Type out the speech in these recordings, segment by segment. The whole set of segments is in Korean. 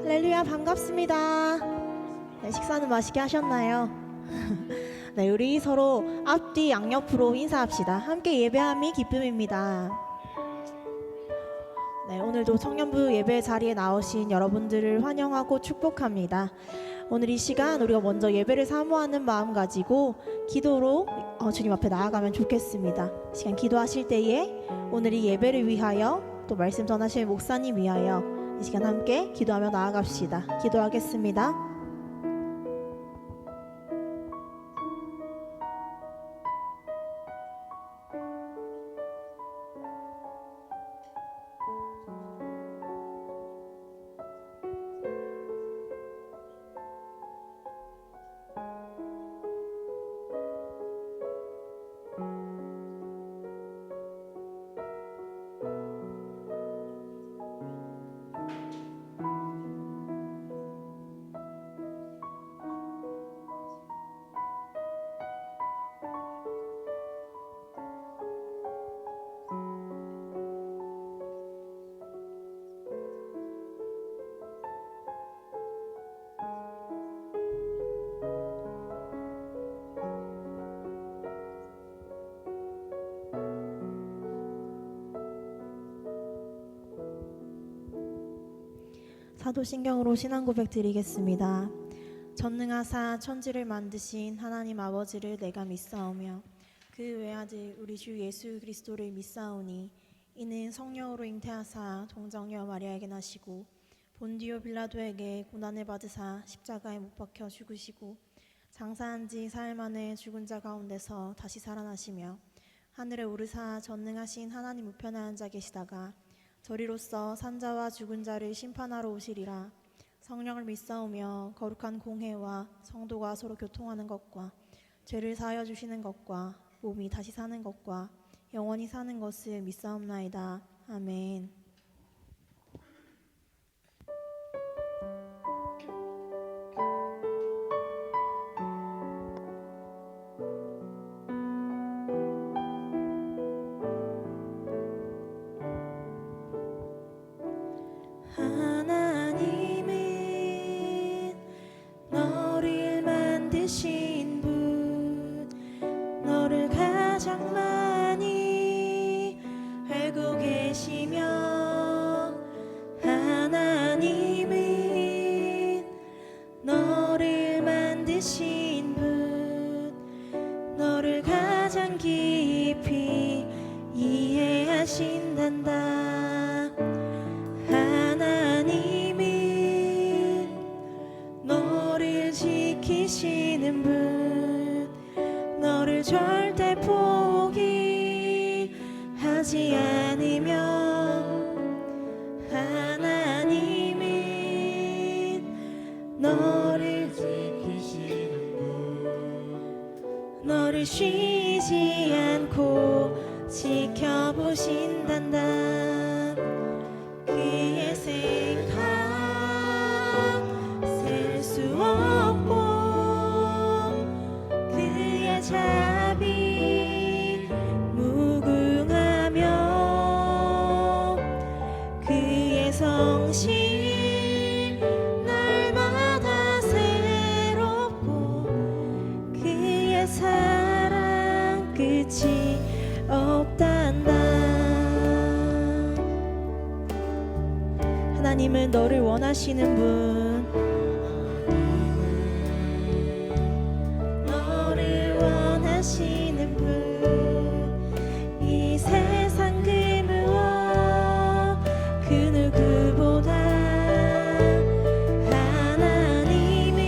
할렐루야, 반갑습니다. 네, 식사는 맛있게 하셨나요? 네, 우리 서로 앞뒤 양옆으로 인사합시다. 함께 예배함이 기쁨입니다. 네, 오늘도 청년부 예배 자리에 나오신 여러분들을 환영하고 축복합니다. 오늘 이 시간 우리가 먼저 예배를 사모하는 마음 가지고 기도로 주님 앞에 나아가면 좋겠습니다. 이 시간 기도하실 때에 오늘 이 예배를 위하여 또 말씀 전하실 목사님 위하여 이 시간 함께 기도하며 나아갑시다. 기도하겠습니다. 사도신경으로 신앙 고백 드리겠습니다. 전능하사 천지를 만드신 하나님 아버지를 내가 믿사오며 그 외아들 우리 주 예수 그리스도를 믿사오니 이는 성령으로 잉태하사 동정녀 마리아에게 나시고 본디오 빌라도에게 고난을 받으사 십자가에 못 박혀 죽으시고 장사한 지 사흘 만에 죽은 자 가운데서 다시 살아나시며 하늘에 오르사 전능하신 하나님 우편에 앉아 계시다가 저리로서 산자와 죽은 자를 심판하러 오시리라. 성령을 믿사오며 거룩한 공회와 성도가 서로 교통하는 것과 죄를 사하여 주시는 것과 몸이 다시 사는 것과 영원히 사는 것을 믿사옵나이다. 아멘. 하나님은 너를 만드신 분, 너를 가장 많이 알고 계시며 하나님은 너를 만드신 분, 너를 가장 깊이 이해하신단다. 지키시는 분, 너를 절대 포기하지 않으며 하나님은 너를 지키시는 분, 너를 쉬지 않고 지켜보신단다. 그의 생각 셀 수 없고 그의 자비 무궁하며 그의 성실 날마다 새롭고 그의 사랑 끝이 없단다. 하나님은 너를 원하시는 분, 하시는 분, 이 세상 그 무엇 그 누구보다 하나님은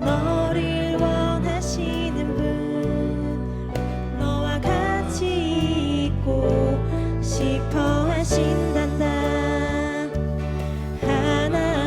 너를 원하시는 분, 너와 같이 있고 싶어 하신단다. 하나님은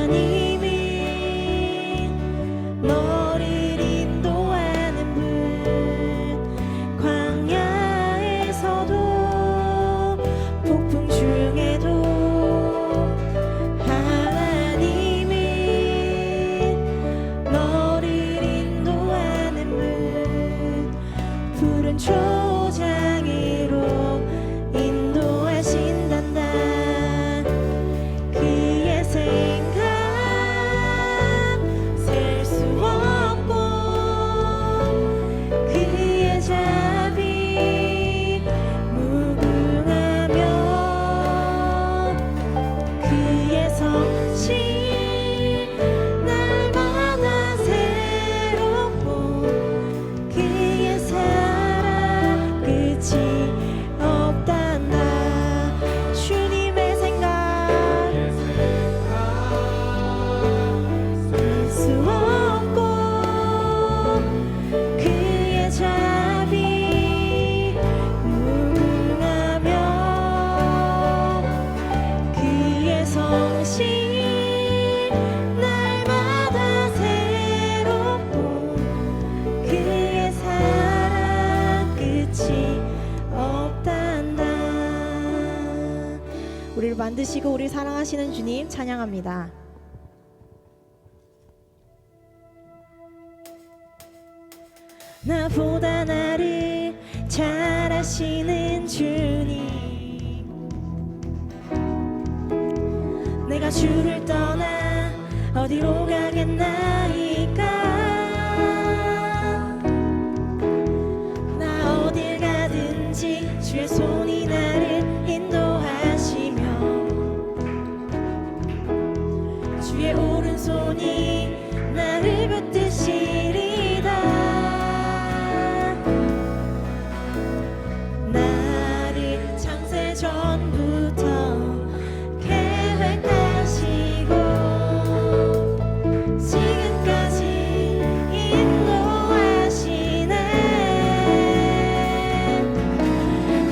만드시고 우리 사랑하시는 주님 찬양합니다. 나보다 나를 잘 아시는 주님, 내가 주를 떠나 어디로 가겠나이까. 나 어딜 가든지 주의 손이 나를 인도하시며 주의 오른손이 나를 붙드시리다. 나를 창세 전부터 계획하시고 지금까지 인도하시네.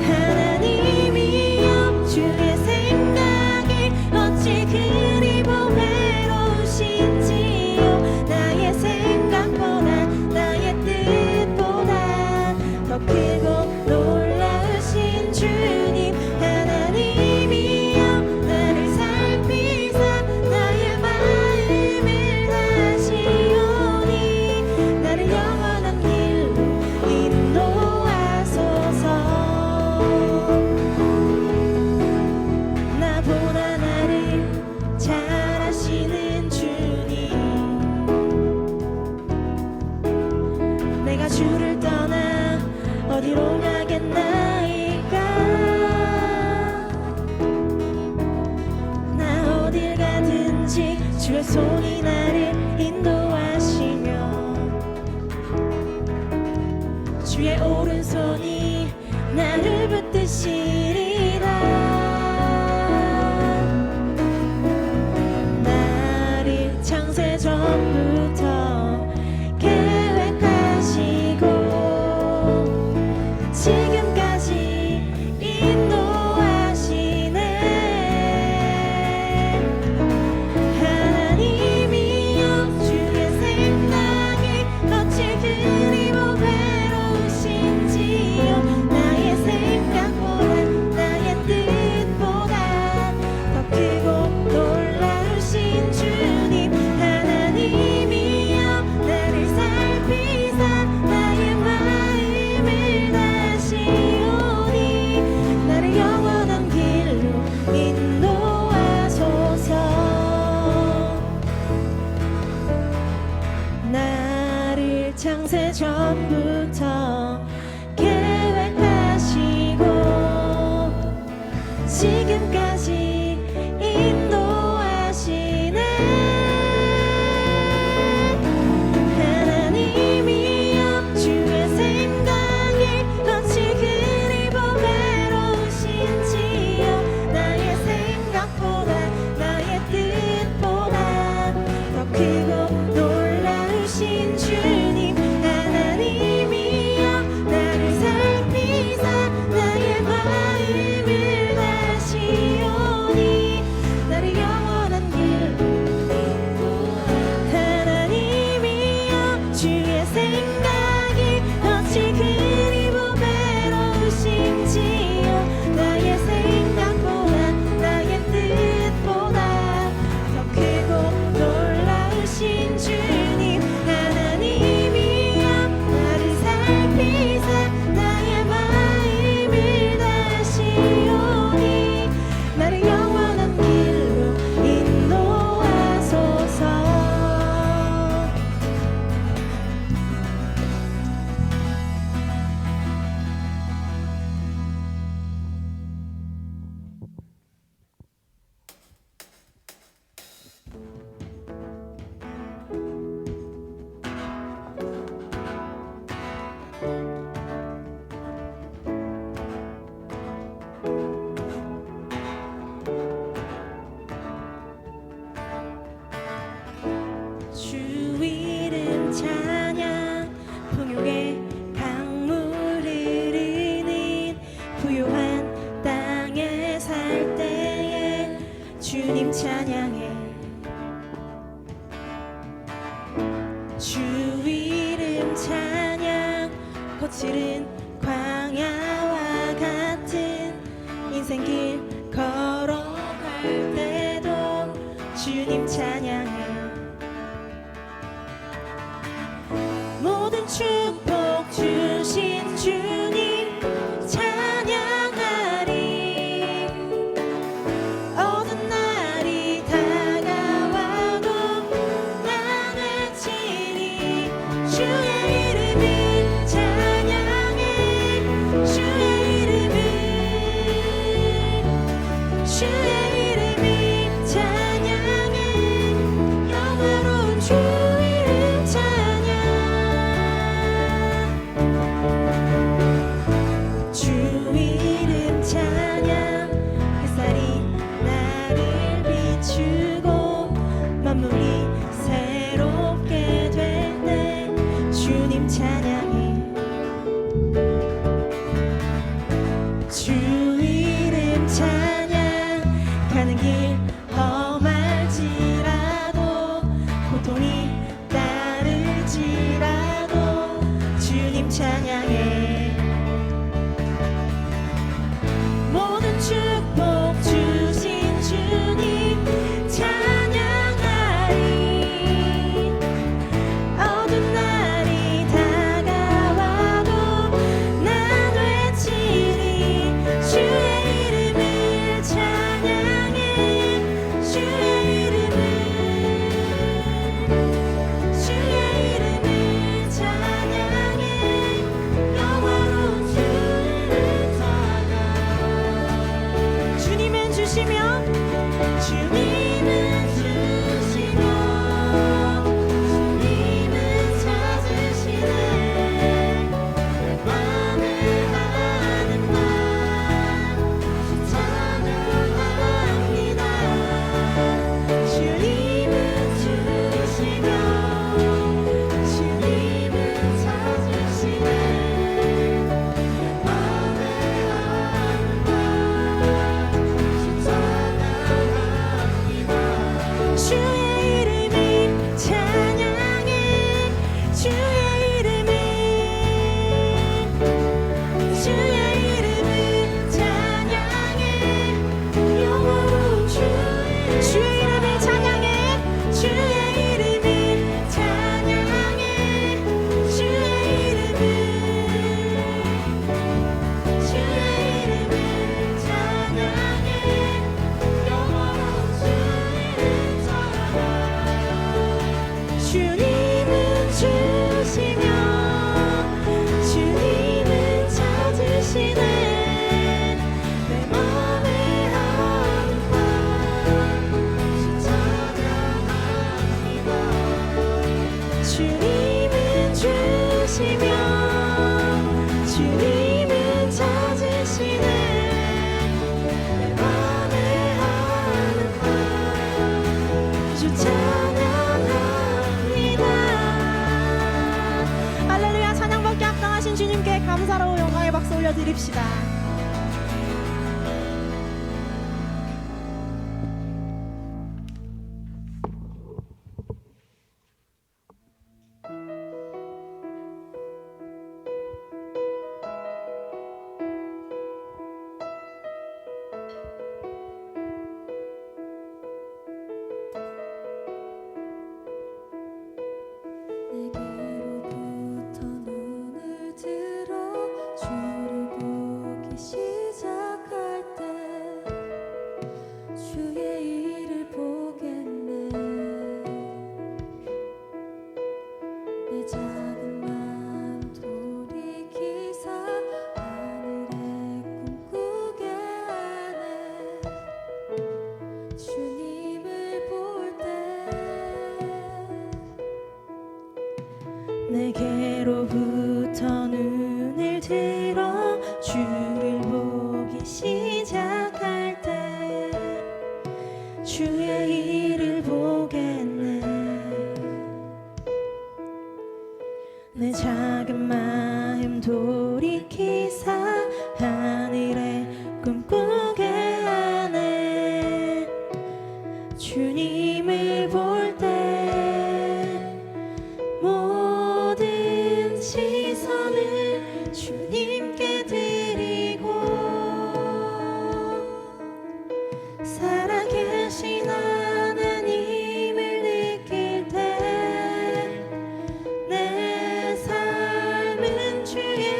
하나님이여 주의 생각이 어찌 그리 보배로우신지요. 나의 생각보다 나의 뜻보다 더 크고 놀라우신 주님. 하나님이여 나를 살피사 나의 마음을 다시오니 나를 영원한 길로 인도하소서. 나보다 나를 잘 아시는 주님, 내가 주를 떠나 어디로 가겠나이까. 나 어딜 가든지 주의 손이 나를 인도하시며 주의 오른손이 나를 붙드시리라. 나를 창세 전부터 계획하시고 지금까지 인도하시네. 하나님이여 주의 생각이 어찌 그리 보배로우신지요. 나의 생각보다 나의 뜻보다 더 크고 놀라우신 주님. 하나님이여 나를 살피사 나의 마음을 다시오니 나를 영원한 길로 인도하소서. 나를 창세 전부터 계획하시고 지금까지 인도하시네. 하나님이여 주의 생각이 어찌 그리 보배로우신지요. 나의 생각보다 나의 뜻보다 더 크고 놀라우신 주님. 하나님이여 나를 살피사 나의 마음을 다시오니 나를 영원한 길로. 하나님이여 주의 생각이 어찌 그리 보배로우신지요. 나의 생각보다 나의 뜻보다 더 크고 놀라우신 주님. 하나님이여 나를 살피사 나의 마음을 다시오니 나를 영원한 길로 인도하소서. 주 이름 찬양 풍요의 강물 흐르는 부요한 땅에 살 때에 주님 찬양해. 주 이름 찬양 거칠은 광야와 같은 인생길 걸어갈 길 험할지라도 고통이 따를지라도 주님 찬양해. 모든 축복 주신 주님 찬양하리. 어두운 날이 다가와도 난 외치리. 주의 이름을 찬양해. 주의 이름을 찬양해. 영원한 주님을 찬양. 주님은 주시며 주님은 주시며 주님은 찾으시네. 맘을 하는 말 찬양합니다. 주님은 주시며 주님은 찾으시네. 맘을 하는 말 찬양합니다. 주의 이름을 찬양해. 주의 이름을 찬양해. 영원한 주의 이름을 찬양해. 주의 이름을 찬양해. 주의 이름을 찬양해. 영원한 주님은 주시며 주님은 찾으시네. 내 맘에 하는 말 찬양합니다. 주님은 주시며 주님은 찾으시네. 내 맘에 하는 말 주 찬양합니다. 할렐루야. 찬양받기 합당하신 주님께 감사로 영광의 박수 올려드립시다. 내게로부터 눈을 들어 주를 보기 시작할 때 주의 일을 보겠네. 내 작은 마음 돌이키사 하늘에 꿈꾸게 하네. 주님을 볼 때 내게로부터 눈을 들어 주를 보기 시작할 때 주의 일을 보겠네. 내 작은 마음 돌이키사 하늘에 꿈꾸게 하네. 주님을 볼 때 모든 시선을 주님께 드리고 살아계신 하나님을 느낄 때 내 삶은 주의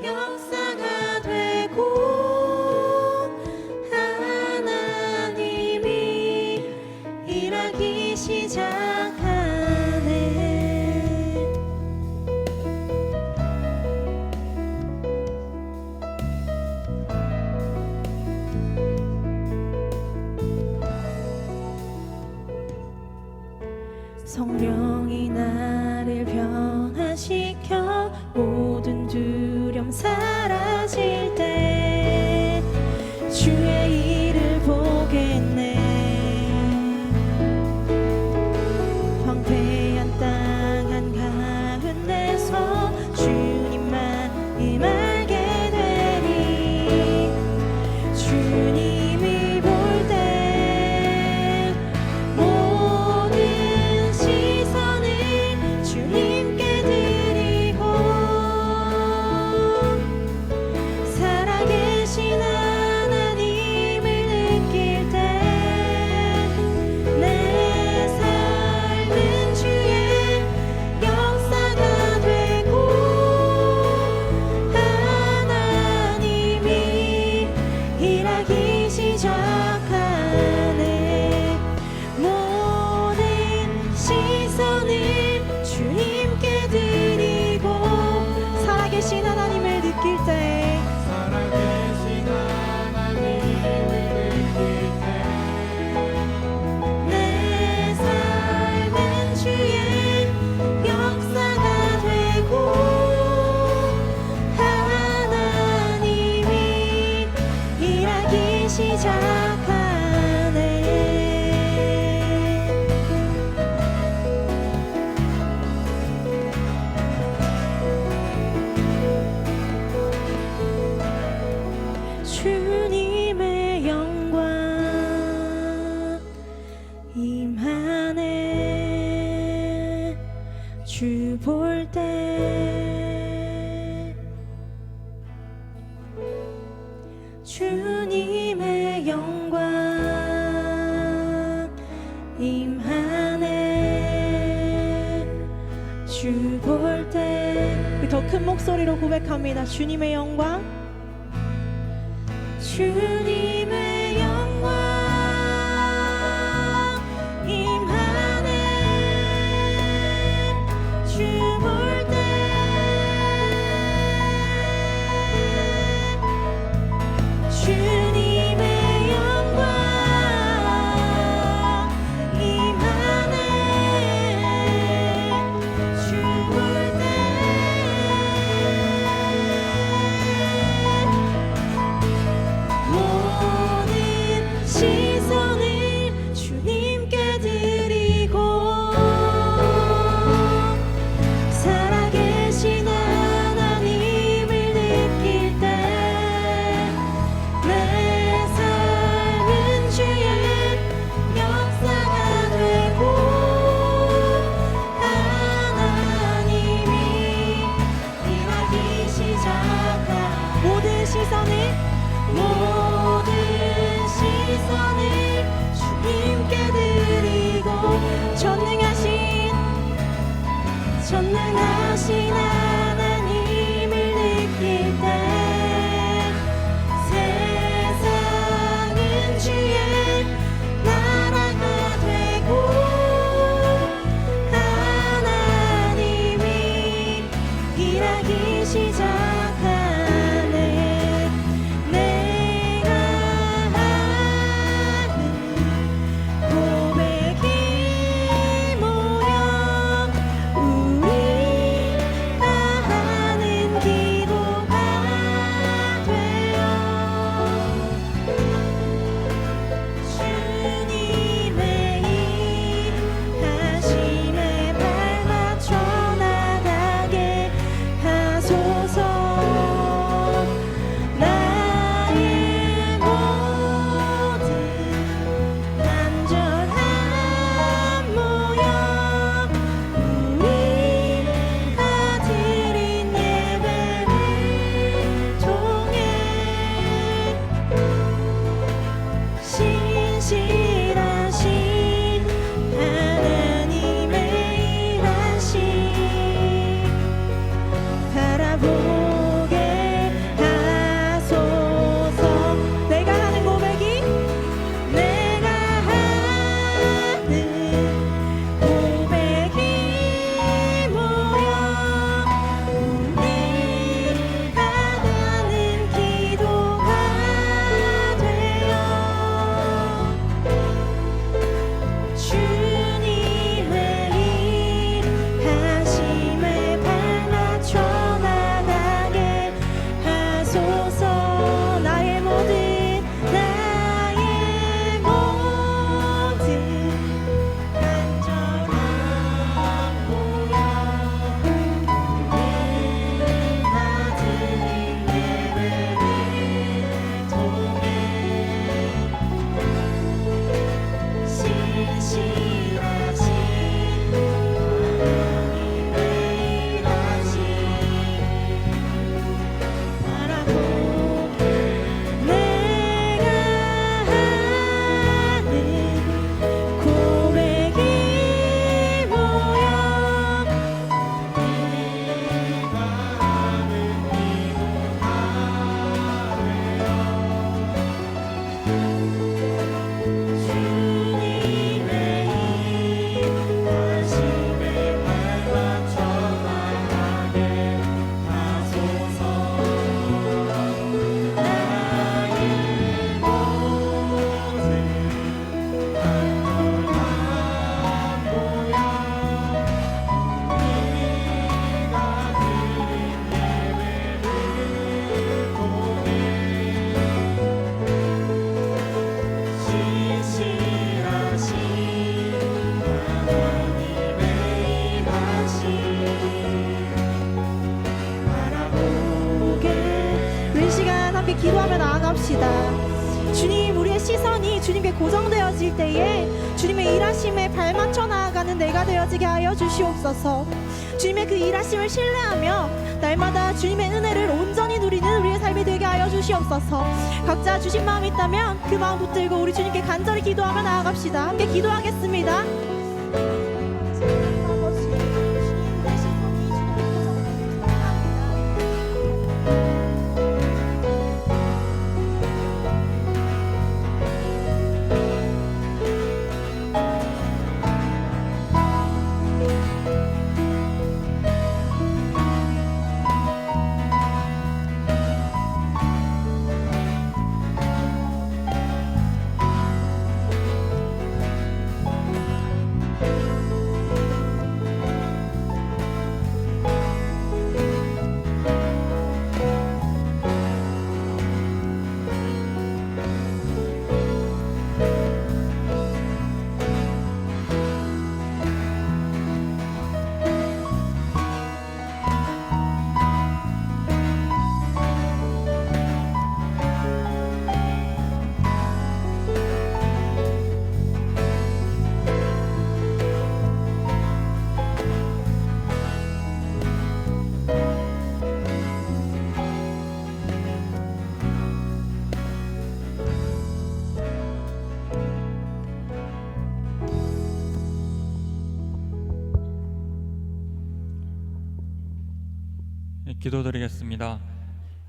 역사가 되고 하나님이 일하기 시작하네. 성령이 나를 변화시켜 모든 두려움 사라질 때 주의 일을 보겠네. 황폐한 땅 한가운데서 주님만 임하게 되리. 주님을 볼 때 임하네. 주 볼 때 더 큰 목소리로 고백합니다. 주님의 영광, 주님의 영광 임하네. 주 볼 때 주님의 영광 임하네. 주 볼 때 모든 시선을 주님께 드리고 살아계신 하나님을 느낄 때 내 삶은 주의 역사가 되고 하나님이 일하기 시작한 모든 시선을 주님께 드리고 전능하신 하나님을 느낄 때 세상은 주의 나라가 되고 하나님이 일하기 시작하네. 내가 하는 고백이 모여 우리가 하는 기도가 되어 주님의 일하심에 발맞춰 나가게 하소서. 나의 모든 간절한 모여 우리가 드린 예배를 통해 신실하신 하나님의 일하심 바라보게 하소서. 내가 하는 고백이 모여 우리가 하는 기도가 되어 주님의 일하심에 발맞춰 나가게 하소서. 나의 모든 간절한 모여 우리가 드린 예배를 통해 신실하신 하나님의 일하심 바라보게 내가 하는 고백이 모여 주님의 일하심에 발맞춰 나가게 하소서. 나의 모든 간절한 모여 우리가 드린 예배를 통해 신실하신 하나님의 일하심 바라보게. 우리 시간 함께 기도하며 나아갑시다. 주님, 우리의 시선이 주님께 고정되어질 때에 주님의 일하심에 발맞춰 나아가는 내가 되어지게 하여 주시옵소서. 주님의 그 일하심을 신뢰하며 날마다 주님의 은혜를 온전히 누리는 우리의 삶이 되게 하여 주시옵소서. 각자 주신 마음이 있다면 그 마음 붙들고 우리 주님께 간절히 기도하며 나아갑시다. 함께 기도하겠습니다. 기도드리겠습니다.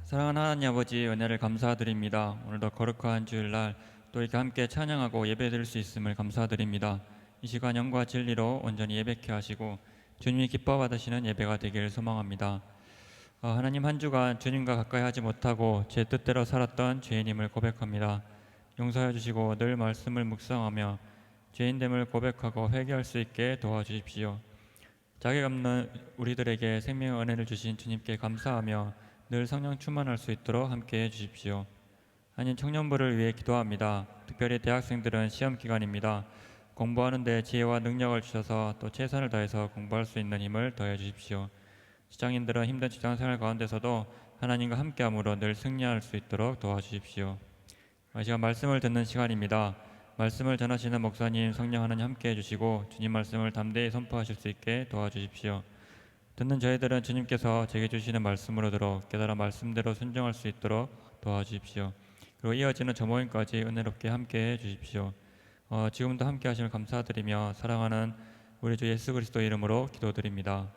사랑하는 하나님 아버지, 은혜를 감사드립니다. 오늘도 거룩한 주일날 또 이렇게 함께 찬양하고 예배드릴 수 있음을 감사드립니다. 이 시간 영과 진리로 온전히 예배케 하시고 주님이 기뻐 받으시는 예배가 되기를 소망합니다. 하나님, 한 주간 주님과 가까이 하지 못하고 제 뜻대로 살았던 죄인임을 고백합니다. 용서해 주시고 늘 말씀을 묵상하며 죄인됨을 고백하고 회개할 수 있게 도와주십시오. 자격 없는 우리들에게 생명의 은혜를 주신 주님께 감사하며 늘 성령 충만할 수 있도록 함께해 주십시오. 한인 청년부를 위해 기도합니다. 특별히 대학생들은 시험 기간입니다. 공부하는 데 지혜와 능력을 주셔서 또 최선을 다해서 공부할 수 있는 힘을 더해 주십시오. 직장인들은 힘든 직장생활 가운데서도 하나님과 함께함으로 늘 승리할 수 있도록 도와주십시오. 이 시간 말씀을 듣는 시간입니다. 말씀을 전하시는 목사님, 성령 하나님 함께해 주시고 주님 말씀을 담대히 선포하실 수 있게 도와주십시오. 듣는 저희들은 주님께서 제게 주시는 말씀으로 들어 깨달아 말씀대로 순종할 수 있도록 도와주십시오. 그리고 이어지는 저 모임까지 은혜롭게 함께해 주십시오. 지금도 함께 하심을 감사드리며 사랑하는 우리 주 예수 그리스도 이름으로 기도드립니다.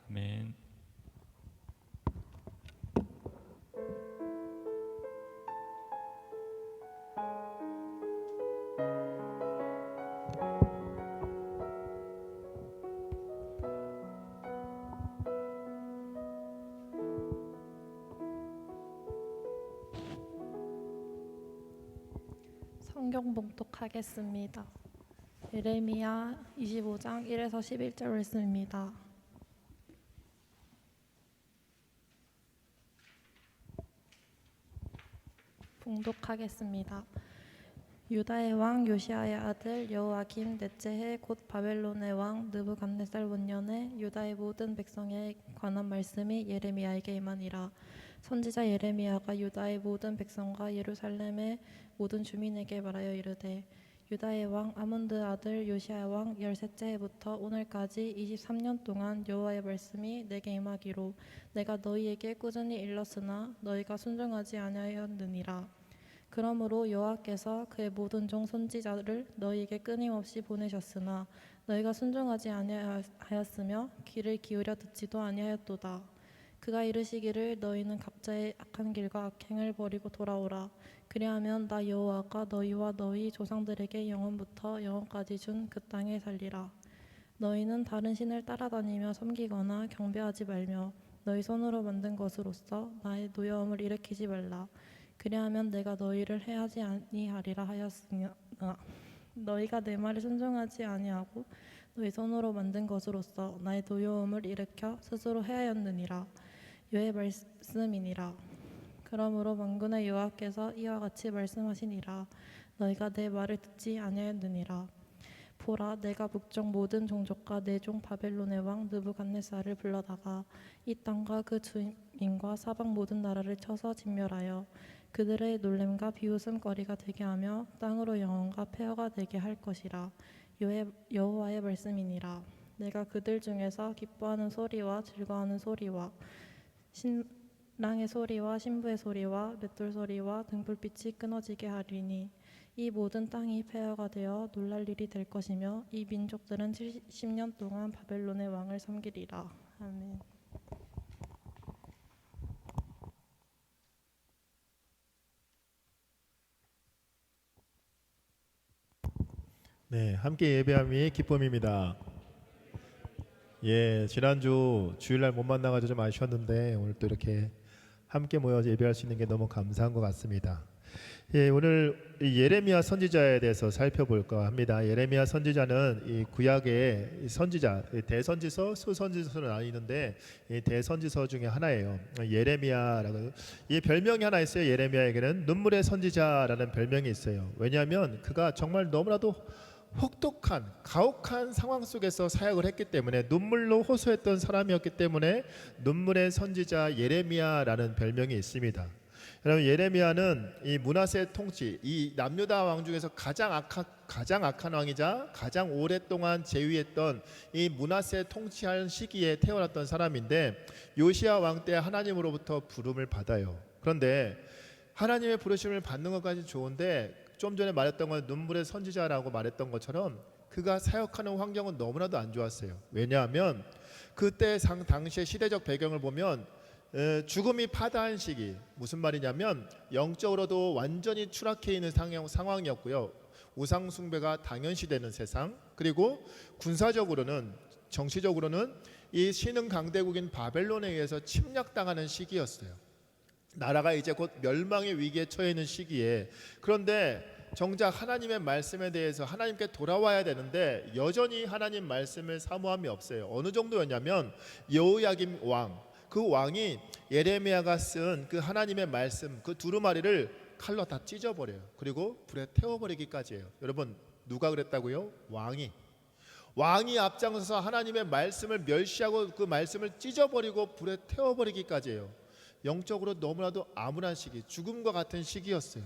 아멘. 성경 봉독하겠습니다. 예레미야 25장 1에서 11절 말씀입니다. 봉독하겠습니다. 유다의 왕 요시아의 아들 여호야김 넷째 해 곧 바벨론의 왕 느부갓네살 원년에 유다의 모든 백성에 관한 말씀이 예레미야에게 임하니라. 선지자 예레미야가 유다의 모든 백성과 예루살렘의 모든 주민에게 말하여 이르되, 유다의 왕 아몬드 아들 요시야 왕 13째 해부터 오늘까지 23년 동안 여호와의 말씀이 내게 임하기로 내가 너희에게 꾸준히 일렀으나 너희가 순종하지 아니하였느니라. 그러므로 여호와께서 그의 모든 종 선지자를 너희에게 끊임없이 보내셨으나 너희가 순종하지 아니하였으며 귀를 기울여 듣지도 아니하였도다. 그가 이르시기를 너희는 각자의 악한 길과 악행을 버리고 돌아오라. 그리하면 나 여호와가 너희와 너희 조상들에게 영원부터 영원까지 준 그 땅에 살리라. 너희는 다른 신을 따라다니며 섬기거나 경배하지 말며 너희 손으로 만든 것으로서 나의 노여움을 일으키지 말라. 그리하면 내가 너희를 해하지 아니하리라 하였으나 너희가 내 말을 순종하지 아니하고 너희 손으로 만든 것으로서 나의 노여움을 일으켜 스스로 해하였느니라. 여호와의 말씀이니라. 그러므로 만군의 여호와께서 이와 같이 말씀하시니라. 너희가 내 말을 듣지 아니하였느니라. 보라, 내가 북쪽 모든 종족과 내 종 바벨론의 왕 느부갓네살을 불러다가 이 땅과 그 주민과 사방 모든 나라를 쳐서 진멸하여 그들의 놀램과 비웃음거리가 되게 하며 땅으로 영혼과 폐허가 되게 할 것이라. 여호와의 말씀이니라. 내가 그들 중에서 기뻐하는 소리와 즐거워하는 소리와 신랑의 소리와 신부의 소리와 맷돌 소리와 등불빛이 끊어지게 하리니 이 모든 땅이 폐허가 되어 놀랄 일이 될 것이며 이 민족들은 70년 동안 바벨론의 왕을 섬기리라. 아멘. 네, 함께 예배함이 기쁨입니다. 예, 지난주 주일날 못 만나가지고 좀 아쉬웠는데 오늘 또 이렇게 함께 모여서 예배할 수 있는 게 너무 감사한 것 같습니다. 예, 오늘 이 예레미야 선지자에 대해서 살펴볼까 합니다. 예레미야 선지자는 이 구약의 선지자, 대선지서, 수선지서로 나뉘는데 이 대선지서 중에 하나예요. 예레미야라고 이 별명이 하나 있어요. 예레미야에게는 눈물의 선지자라는 별명이 있어요. 왜냐하면 그가 정말 너무나도 혹독한 가혹한 상황 속에서 사역을 했기 때문에 눈물로 호소했던 사람이었기 때문에 눈물의 선지자 예레미야라는 별명이 있습니다. 여러분, 예레미야는 이 므낫세 통치, 이 남유다 왕 중에서 가장 악한 왕이자 가장 오랫동안 재위했던 이 므낫세 통치할 시기에 태어났던 사람인데 요시야 왕 때 하나님으로부터 부름을 받아요. 그런데 하나님의 부르심을 받는 것까지 좋은데 좀 전에 말했던 건 눈물의 선지자라고 말했던 것처럼 그가 사역하는 환경은 너무나도 안 좋았어요. 왜냐하면 그때 당시의 시대적 배경을 보면 죽음이 파다한 시기, 무슨 말이냐면 영적으로도 완전히 추락해 있는 상황이었고요. 우상 숭배가 당연시되는 세상, 그리고 군사적으로는 정치적으로는 이 신흥 강대국인 바벨론에 의해서 침략당하는 시기였어요. 나라가 이제 곧 멸망의 위기에 처해 있는 시기에, 그런데 정작 하나님의 말씀에 대해서 하나님께 돌아와야 되는데 여전히 하나님 말씀을 사모함이 없어요. 어느 정도였냐면 여호야김 왕, 그 왕이 예레미야가 쓴 그 하나님의 말씀 그 두루마리를 칼로 다 찢어버려요. 그리고 불에 태워버리기까지 해요. 여러분, 누가 그랬다고요? 왕이 앞장서서 하나님의 말씀을 멸시하고 그 말씀을 찢어버리고 불에 태워버리기까지 해요. 영적으로 너무나도 암울한 시기, 죽음과 같은 시기였어요.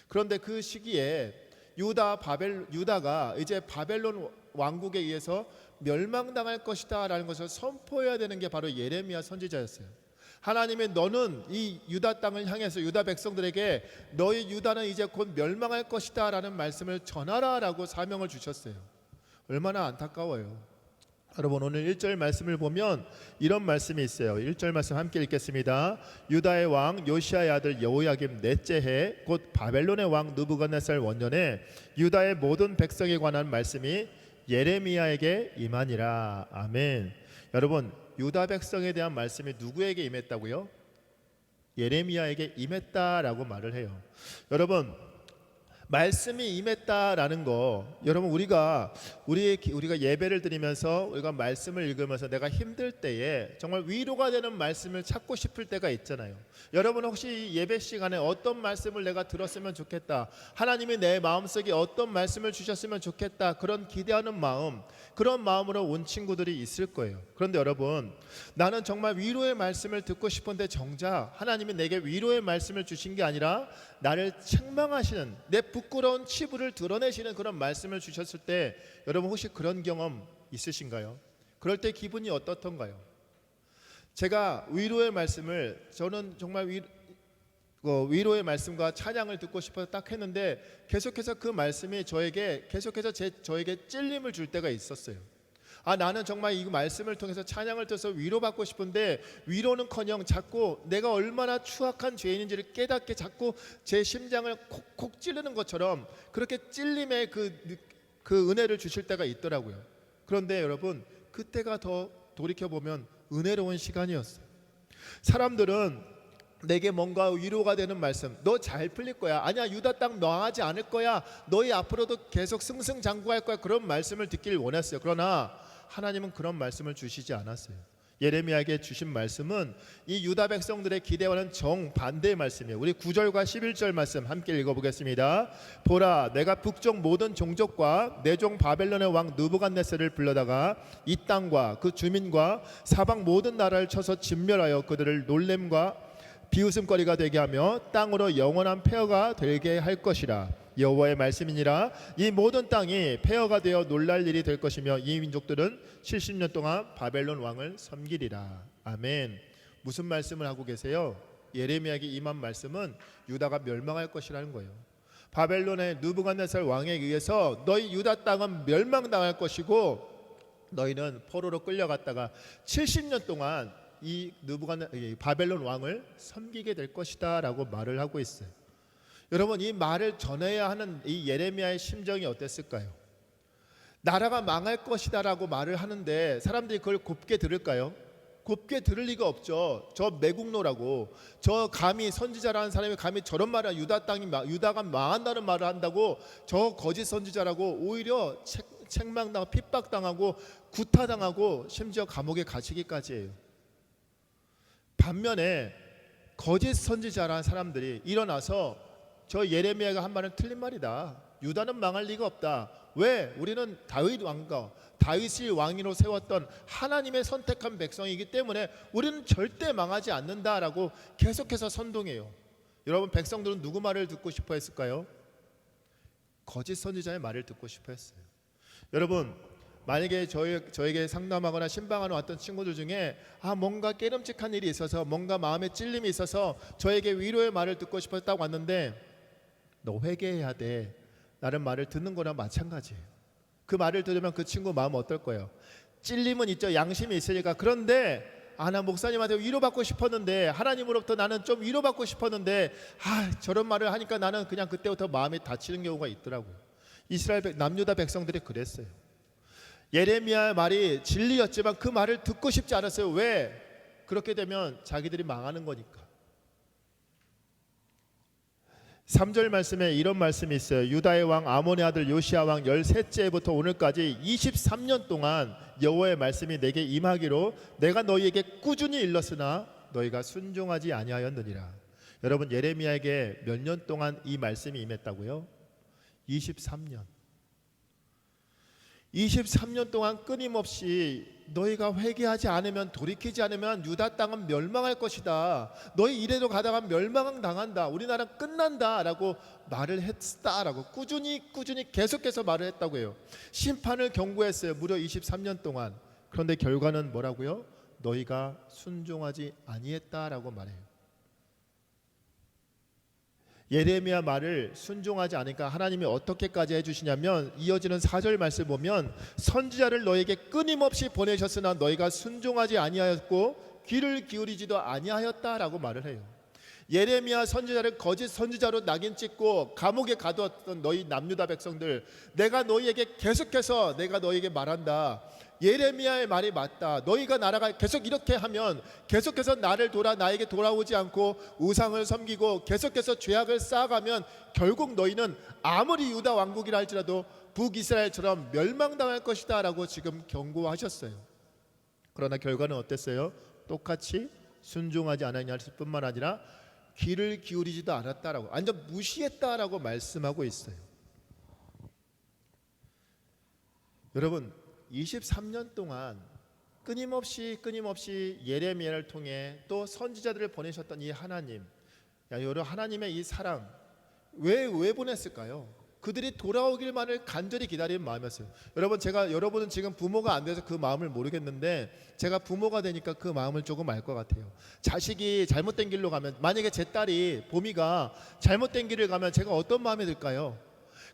그런데 그 시기에 유다가 이제 바벨론 왕국에 의해서 멸망당할 것이다 라는 것을 선포해야 되는 게 바로 예레미야 선지자였어요. 하나님이 너는 이 유다 땅을 향해서 유다 백성들에게 너희 유다는 이제 곧 멸망할 것이다 라는 말씀을 전하라 라고 사명을 주셨어요. 얼마나 안타까워요. 여러분, 오늘 1절 말씀을 보면 이런 말씀이 있어요. 1절 말씀 함께 읽겠습니다. 유다의 왕 요시야의 아들 여호야김 넷째 해 곧 바벨론의 왕 느부갓네살 원년에 유다의 모든 백성에 관한 말씀이 예레미야에게 임하니라. 아멘. 여러분, 유다 백성에 대한 말씀이 누구에게 임했다고요? 예레미야에게 임했다라고 말을 해요. 여러분, 말씀이 임했다라는 거, 여러분 우리가 예배를 드리면서 우리가 말씀을 읽으면서 내가 힘들 때에 정말 위로가 되는 말씀을 찾고 싶을 때가 있잖아요. 여러분, 혹시 예배 시간에 어떤 말씀을 내가 들었으면 좋겠다, 하나님이 내 마음속에 어떤 말씀을 주셨으면 좋겠다, 그런 기대하는 마음, 그런 마음으로 온 친구들이 있을 거예요. 그런데 여러분, 나는 정말 위로의 말씀을 듣고 싶은데 정작 하나님이 내게 위로의 말씀을 주신 게 아니라 나를 책망하시는, 내 부끄러운 치부를 드러내시는 그런 말씀을 주셨을 때 여러분 혹시 그런 경험 있으신가요? 그럴 때 기분이 어떻던가요? 제가 위로의 말씀을, 저는 정말 위로의 말씀과 찬양을 듣고 싶어서 딱 했는데 계속해서 그 말씀이 저에게 찔림을 줄 때가 있었어요. 나는 정말 이 말씀을 통해서 찬양을 들어서 위로받고 싶은데 위로는커녕 자꾸 내가 얼마나 추악한 죄인인지를 깨닫게 자꾸 제 심장을 콕콕 찌르는 것처럼 그렇게 찔림의 그 은혜를 주실 때가 있더라고요. 그런데 여러분, 그때가 더 돌이켜보면 은혜로운 시간이었어요. 사람들은 내게 뭔가 위로가 되는 말씀, 너 잘 풀릴 거야, 아니야 유다 땅 망하지 않을 거야, 너희 앞으로도 계속 승승장구할 거야, 그런 말씀을 듣길 원했어요. 그러나 하나님은 그런 말씀을 주시지 않았어요. 예레미야에게 주신 말씀은 이 유다 백성들의 기대와는 정반대의 말씀이에요. 우리 9절과 11절 말씀 함께 읽어보겠습니다. 보라, 내가 북쪽 모든 종족과 내 종 바벨론의 왕 느부갓네살을 불러다가 이 땅과 그 주민과 사방 모든 나라를 쳐서 진멸하여 그들을 놀램과 비웃음거리가 되게 하며 땅으로 영원한 폐허가 되게 할 것이라. 여호와의 말씀이니라. 이 모든 땅이 폐허가 되어 놀랄 일이 될 것이며 이 민족들은 70년 동안 바벨론 왕을 섬기리라. 아멘. 무슨 말씀을 하고 계세요? 예레미야에게 임한 말씀은 유다가 멸망할 것이라는 거예요. 바벨론의 느부갓네살 왕에 의해서 너희 유다 땅은 멸망당할 것이고 너희는 포로로 끌려갔다가 70년 동안 이 바벨론 왕을 섬기게 될 것이다 라고 말을 하고 있어요. 여러분, 이 말을 전해야 하는 이 예레미야의 심정이 어땠을까요? 나라가 망할 것이다 라고 말을 하는데 사람들이 그걸 곱게 들을까요? 곱게 들을 리가 없죠. 저 매국노라고, 저 감히 선지자라는 사람이 감히 저런 말을, 유다가 망한다는 말을 한다고 저 거짓 선지자라고 오히려 책망당하고 핍박당하고 구타당하고 심지어 감옥에 갇히기까지 해요. 반면에 거짓 선지자라는 사람들이 일어나서 저 예레미야가 한 말은 틀린 말이다. 유다는 망할 리가 없다. 왜? 우리는 다윗을 왕위로 세웠던 하나님의 선택한 백성이기 때문에 우리는 절대 망하지 않는다라고 계속해서 선동해요. 여러분, 백성들은 누구 말을 듣고 싶어 했을까요? 거짓 선지자의 말을 듣고 싶어 했어요. 여러분, 만약에 저에게 상담하거나 신방하러 왔던 친구들 중에 뭔가 깨름직한 일이 있어서, 뭔가 마음에 찔림이 있어서 저에게 위로의 말을 듣고 싶었다고 왔는데, 너 회개해야 돼 라는 말을 듣는 거랑 마찬가지예요. 그 말을 들으면 그 친구 마음 어떨 거예요? 찔림은 있죠. 양심이 있으니까. 그런데 나 목사님한테 위로받고 싶었는데, 하나님으로부터 나는 좀 위로받고 싶었는데 저런 말을 하니까 나는 그냥 그때부터 마음이 다치는 경우가 있더라고요. 이스라엘 남유다 백성들이 그랬어요. 예레미야의 말이 진리였지만 그 말을 듣고 싶지 않았어요. 왜? 그렇게 되면 자기들이 망하는 거니까. 3절 말씀에 이런 말씀이 있어요. 유다의 왕 아몬의 아들 요시야 왕 13세부터 오늘까지 23년 동안 여호와의 말씀이 내게 임하기로 내가 너희에게 꾸준히 일렀으나 너희가 순종하지 아니하였느니라. 여러분, 예레미야에게 몇 년 동안 이 말씀이 임했다고요? 23년. 23년 동안 끊임없이 너희가 회개하지 않으면, 돌이키지 않으면 유다 땅은 멸망할 것이다. 너희 이래로 가다가 멸망당한다. 우리나라 끝난다 라고 말을 했다라고 꾸준히 계속해서 말을 했다고 해요. 심판을 경고했어요. 무려 23년 동안. 그런데 결과는 뭐라고요? 너희가 순종하지 아니했다라고 말해요. 예레미야 말을 순종하지 않으니까 하나님이 어떻게까지 해주시냐면, 이어지는 4절 말씀 보면 선지자를 너에게 끊임없이 보내셨으나 너희가 순종하지 아니하였고 귀를 기울이지도 아니하였다라고 말을 해요. 예레미야 선지자를 거짓 선지자로 낙인 찍고 감옥에 가두었던 너희 남유다 백성들, 내가 너희에게 계속해서 내가 너희에게 말한다. 예레미야의 말이 맞다. 너희가 나라가 계속 이렇게 하면, 계속해서 나에게 돌아오지 않고 우상을 섬기고 계속해서 죄악을 쌓아가면 결국 너희는 아무리 유다 왕국이라 할지라도 북이스라엘처럼 멸망당할 것이다 라고 지금 경고하셨어요. 그러나 결과는 어땠어요? 똑같이 순종하지 않았을 뿐만 아니라 귀를 기울이지도 않았다라고, 완전 무시했다라고 말씀하고 있어요. 여러분, 23년 동안 끊임없이 예레미야를 통해 또 선지자들을 보내셨던 이 하나님, 여러분, 하나님의 이 사랑 왜 보냈을까요? 그들이 돌아오길만을 간절히 기다리는 마음이었어요. 여러분은 지금 부모가 안 돼서 그 마음을 모르겠는데, 제가 부모가 되니까 그 마음을 조금 알 것 같아요. 자식이 잘못된 길로 가면, 만약에 제 딸이 봄이가 잘못된 길을 가면 제가 어떤 마음이 들까요?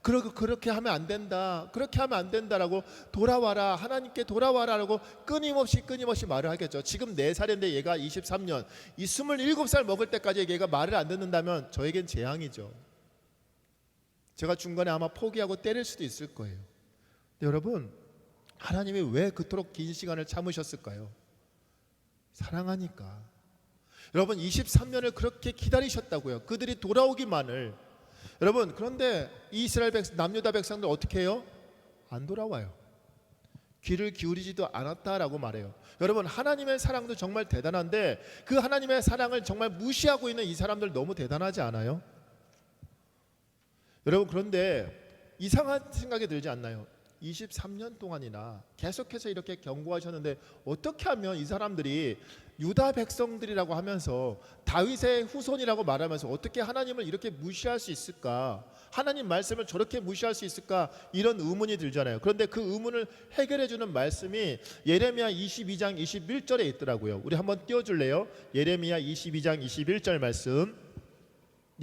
그렇게 하면 안 된다, 그렇게 하면 안 된다라고, 돌아와라, 하나님께 돌아와라라고 끊임없이 말을 하겠죠. 지금 4살인데 얘가 23년, 이 27살 먹을 때까지 얘가 말을 안 듣는다면 저에겐 재앙이죠. 제가 중간에 아마 포기하고 때릴 수도 있을 거예요. 근데 여러분, 하나님이 왜 그토록 긴 시간을 참으셨을까요? 사랑하니까. 여러분, 23년을 그렇게 기다리셨다고요. 그들이 돌아오기만을. 여러분, 그런데 이스라엘 남유다 백성들 어떻게 해요? 안 돌아와요. 귀를 기울이지도 않았다라고 말해요. 여러분, 하나님의 사랑도 정말 대단한데 그 하나님의 사랑을 정말 무시하고 있는 이 사람들 너무 대단하지 않아요? 여러분, 그런데 이상한 생각이 들지 않나요? 23년 동안이나 계속해서 이렇게 경고하셨는데 어떻게 하면 이 사람들이 유다 백성들이라고 하면서 다윗의 후손이라고 말하면서 어떻게 하나님을 이렇게 무시할 수 있을까? 하나님 말씀을 저렇게 무시할 수 있을까? 이런 의문이 들잖아요. 그런데 그 의문을 해결해 주는 말씀이 예레미야 22장 21절에 있더라고요. 우리 한번 띄워줄래요? 예레미야 22장 21절 말씀.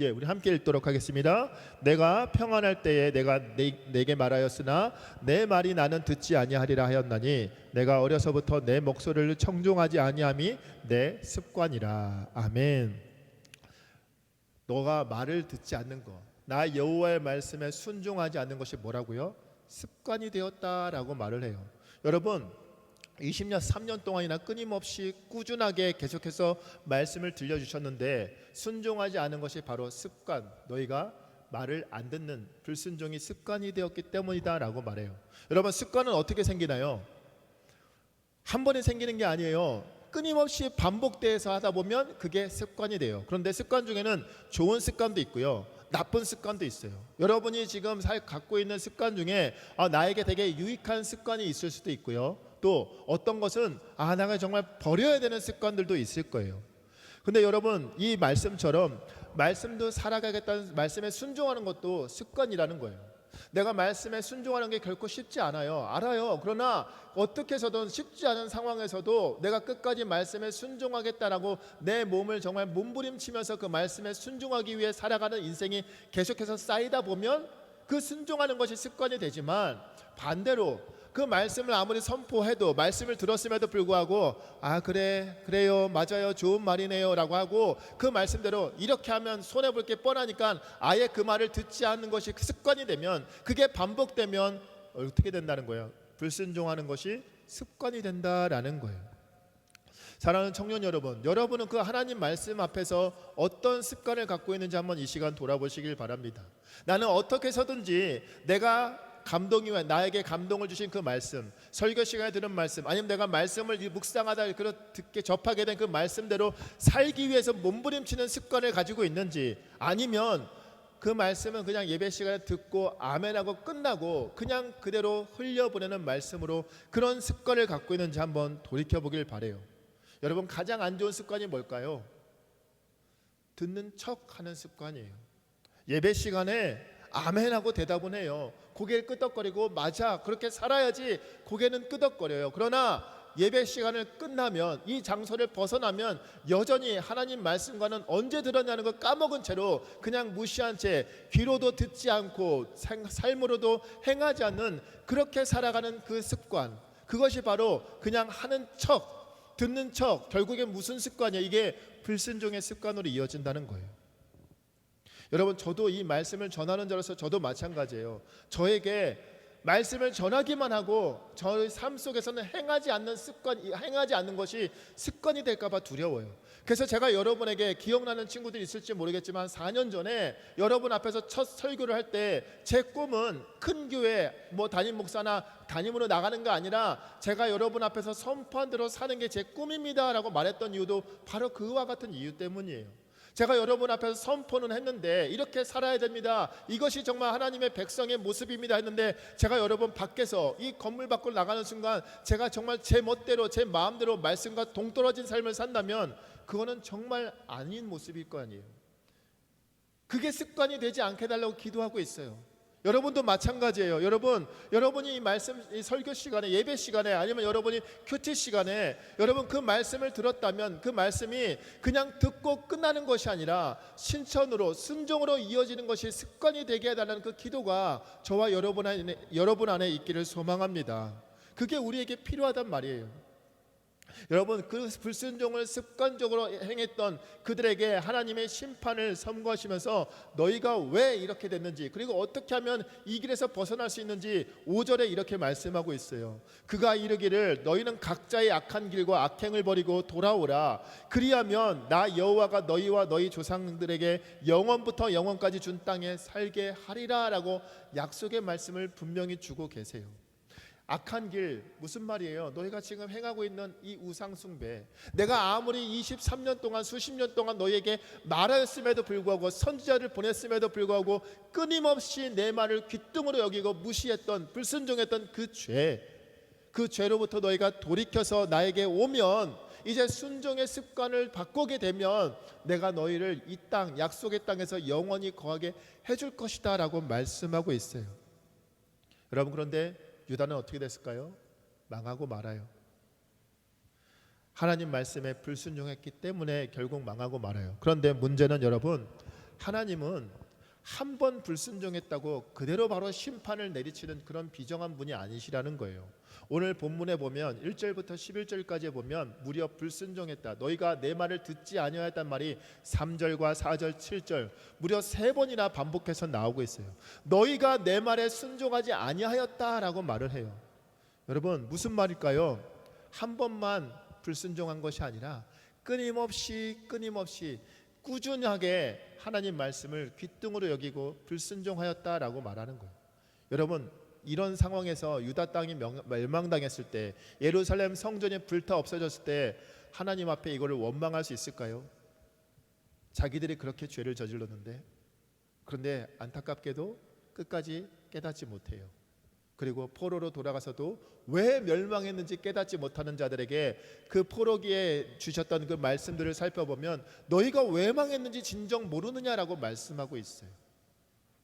예, 우리 함께 읽도록 하겠습니다. 내가 평안할 때에 내가 내게 말하였으나 내 말이 나는 듣지 아니하리라 하였나니 내가 어려서부터 내 목소리를 청종하지 아니함이 내 습관이라. 아멘. 너가 말을 듣지 않는 것, 나 여호와의 말씀에 순종하지 않는 것이 뭐라고요? 습관이 되었다라고 말을 해요. 여러분 20년 3년 동안이나 끊임없이 꾸준하게 계속해서 말씀을 들려주셨는데 순종하지 않은 것이 바로 습관, 너희가 말을 안 듣는 불순종이 습관이 되었기 때문이다 라고 말해요. 여러분 습관은 어떻게 생기나요? 한 번에 생기는 게 아니에요. 끊임없이 반복돼서 하다 보면 그게 습관이 돼요. 그런데 습관 중에는 좋은 습관도 있고요, 나쁜 습관도 있어요. 여러분이 지금 갖고 있는 습관 중에 나에게 되게 유익한 습관이 있을 수도 있고요, 또 어떤 것은 내가 정말 버려야 되는 습관들도 있을 거예요. 근데 여러분 이 말씀처럼 말씀도 살아가겠다는 말씀에 순종하는 것도 습관이라는 거예요. 내가 말씀에 순종하는 게 결코 쉽지 않아요. 알아요. 그러나 어떻게 해서든 쉽지 않은 상황에서도 내가 끝까지 말씀에 순종하겠다라고 내 몸을 정말 몸부림치면서 그 말씀에 순종하기 위해 살아가는 인생이 계속해서 쌓이다 보면 그 순종하는 것이 습관이 되지만, 반대로 그 말씀을 아무리 선포해도 말씀을 들었음에도 불구하고 그래요 맞아요 좋은 말이네요 라고 하고 그 말씀대로 이렇게 하면 손해볼 게 뻔하니까 아예 그 말을 듣지 않는 것이 습관이 되면, 그게 반복되면 어떻게 된다는 거예요? 불순종하는 것이 습관이 된다라는 거예요. 사랑하는 청년 여러분, 여러분은 그 하나님 말씀 앞에서 어떤 습관을 갖고 있는지 한번 이 시간 돌아보시길 바랍니다. 나는 어떻게 해서든지 내가 나에게 감동을 주신 그 말씀, 설교 시간에 들은 말씀, 아니면 내가 말씀을 묵상하다 듣게 접하게 된 그 말씀대로 살기 위해서 몸부림치는 습관을 가지고 있는지, 아니면 그 말씀은 그냥 예배 시간에 듣고 아멘하고 끝나고 그냥 그대로 흘려보내는 말씀으로 그런 습관을 갖고 있는지 한번 돌이켜보길 바래요. 여러분 가장 안 좋은 습관이 뭘까요? 듣는 척하는 습관이에요. 예배 시간에 아멘하고 대답은 해요. 고개를 끄덕거리고 맞아 그렇게 살아야지 고개는 끄덕거려요. 그러나 예배 시간을 끝나면, 이 장소를 벗어나면 여전히 하나님 말씀과는 언제 들었냐는 걸 까먹은 채로 그냥 무시한 채 귀로도 듣지 않고 삶으로도 행하지 않는, 그렇게 살아가는 그 습관, 그것이 바로 그냥 하는 척, 듣는 척, 결국엔 무슨 습관이에요? 이게 불순종의 습관으로 이어진다는 거예요. 여러분 저도 이 말씀을 전하는 자로서 저도 마찬가지예요. 저에게 말씀을 전하기만 하고 저의 삶 속에서는 행하지 않는 것이 습관이 될까 봐 두려워요. 그래서 제가 여러분에게 기억나는 친구들이 있을지 모르겠지만 4년 전에 여러분 앞에서 첫 설교를 할 때 제 꿈은 큰 교회 담임 목사나 담임으로 나가는 거 아니라 제가 여러분 앞에서 선포한 대로 사는 게 제 꿈입니다 라고 말했던 이유도 바로 그와 같은 이유 때문이에요. 제가 여러분 앞에서 선포는 했는데 이렇게 살아야 됩니다, 이것이 정말 하나님의 백성의 모습입니다 했는데, 제가 여러분 밖에서 이 건물 밖으로 나가는 순간 제가 정말 제 멋대로 제 마음대로 말씀과 동떨어진 삶을 산다면 그거는 정말 아닌 모습일 거 아니에요. 그게 습관이 되지 않게 해달라고 기도하고 있어요. 여러분도 마찬가지예요. 여러분이 이 말씀, 이 설교 시간에, 예배 시간에, 아니면 여러분이 큐티 시간에 여러분 그 말씀을 들었다면 그 말씀이 그냥 듣고 끝나는 것이 아니라 신천으로, 순종으로 이어지는 것이 습관이 되게 해달라는 그 기도가 저와 여러분 안에 있기를 소망합니다. 그게 우리에게 필요하단 말이에요. 여러분 그 불순종을 습관적으로 행했던 그들에게 하나님의 심판을 선고하시면서 너희가 왜 이렇게 됐는지, 그리고 어떻게 하면 이 길에서 벗어날 수 있는지 5절에 이렇게 말씀하고 있어요. 그가 이르기를 너희는 각자의 악한 길과 악행을 버리고 돌아오라. 그리하면 나 여호와가 너희와 너희 조상들에게 영원부터 영원까지 준 땅에 살게 하리라 라고 약속의 말씀을 분명히 주고 계세요. 악한 길 무슨 말이에요? 너희가 지금 행하고 있는 이 우상 숭배, 내가 아무리 23년 동안 수십 년 동안 너희에게 말하였음에도 불구하고 선지자를 보냈음에도 불구하고 끊임없이 내 말을 귓등으로 여기고 무시했던 불순종했던 그 죄로부터 너희가 돌이켜서 나에게 오면 이제 순종의 습관을 바꾸게 되면 내가 너희를 이 땅 약속의 땅에서 영원히 거하게 해줄 것이다 라고 말씀하고 있어요. 여러분, 그런데 유다는 어떻게 됐을까요? 망하고 말아요. 하나님 말씀에 불순종했기 때문에 결국 망하고 말아요. 그런데 문제는 여러분, 하나님은 한 번 불순종했다고 그대로 바로 심판을 내리치는 그런 비정한 분이 아니시라는 거예요. 오늘 본문에 보면 1절부터 11절까지 보면 무려 불순종했다, 너희가 내 말을 듣지 아니하였단 말이 3절과 4절 7절 무려 3번이나 반복해서 나오고 있어요. 너희가 내 말에 순종하지 아니하였다라고 말을 해요. 여러분, 무슨 말일까요? 한 번만 불순종한 것이 아니라 끊임없이 꾸준하게 하나님 말씀을 귓등으로 여기고 불순종하였다라고 말하는 거예요. 여러분, 이런 상황에서 유다 땅이 멸망당했을 때, 예루살렘 성전이 불타 없어졌을 때 하나님 앞에 이거를 원망할 수 있을까요? 자기들이 그렇게 죄를 저질렀는데, 그런데 안타깝게도 끝까지 깨닫지 못해요. 그리고 포로로 돌아가서도 왜 멸망했는지 깨닫지 못하는 자들에게 그 포로기에 주셨던 그 말씀들을 살펴보면 너희가 왜 망했는지 진정 모르느냐라고 말씀하고 있어요.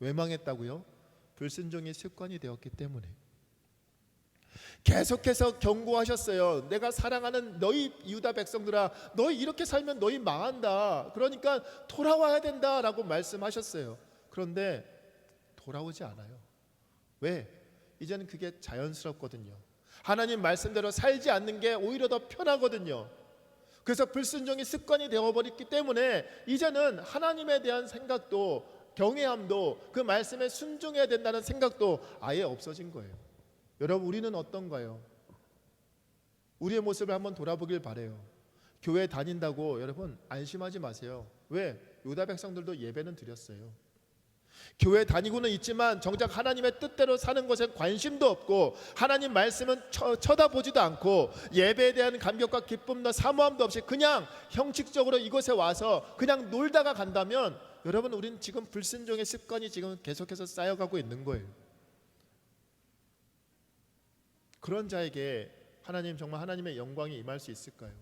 왜 망했다고요? 불순종이 습관이 되었기 때문에. 계속해서 경고하셨어요. 내가 사랑하는 너희 유다 백성들아, 너희 이렇게 살면 너희 망한다, 그러니까 돌아와야 된다라고 말씀하셨어요. 그런데 돌아오지 않아요. 왜? 이제는 그게 자연스럽거든요. 하나님 말씀대로 살지 않는 게 오히려 더 편하거든요. 그래서 불순종이 습관이 되어버렸기 때문에 이제는 하나님에 대한 생각도, 경외함도, 그 말씀에 순종해야 된다는 생각도 아예 없어진 거예요. 여러분, 우리는 어떤가요? 우리의 모습을 한번 돌아보길 바래요. 교회 다닌다고 여러분 안심하지 마세요. 왜? 유다 백성들도 예배는 드렸어요. 교회 다니고는 있지만 정작 하나님의 뜻대로 사는 것에 관심도 없고 하나님 말씀은 쳐다보지도 않고 예배에 대한 감격과 기쁨과 사모함도 없이 그냥 형식적으로 이곳에 와서 그냥 놀다가 간다면 여러분, 우리는 지금 불순종의 습관이 지금 계속해서 쌓여가고 있는 거예요. 그런 자에게 하나님, 정말 하나님의 영광이 임할 수 있을까요?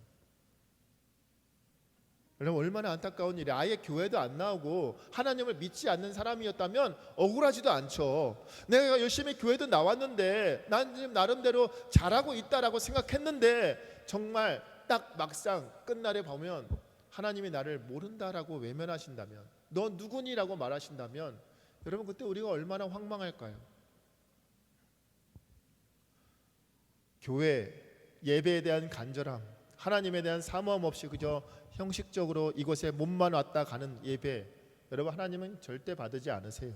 여러분, 얼마나 안타까운 일이에요. 아예 교회도 안 나오고 하나님을 믿지 않는 사람이었다면 억울하지도 않죠. 내가 열심히 교회도 나왔는데 난 지금 나름대로 잘하고 있다라고 생각했는데 정말 딱 막상 끝날에 보면 하나님이 나를 모른다라고 외면하신다면, 너 누구니라고 말하신다면 여러분, 그때 우리가 얼마나 황망할까요? 교회 예배에 대한 간절함, 하나님에 대한 사모함 없이 그저 형식적으로 이곳에 몸만 왔다 가는 예배, 여러분, 하나님은 절대 받지 않으세요.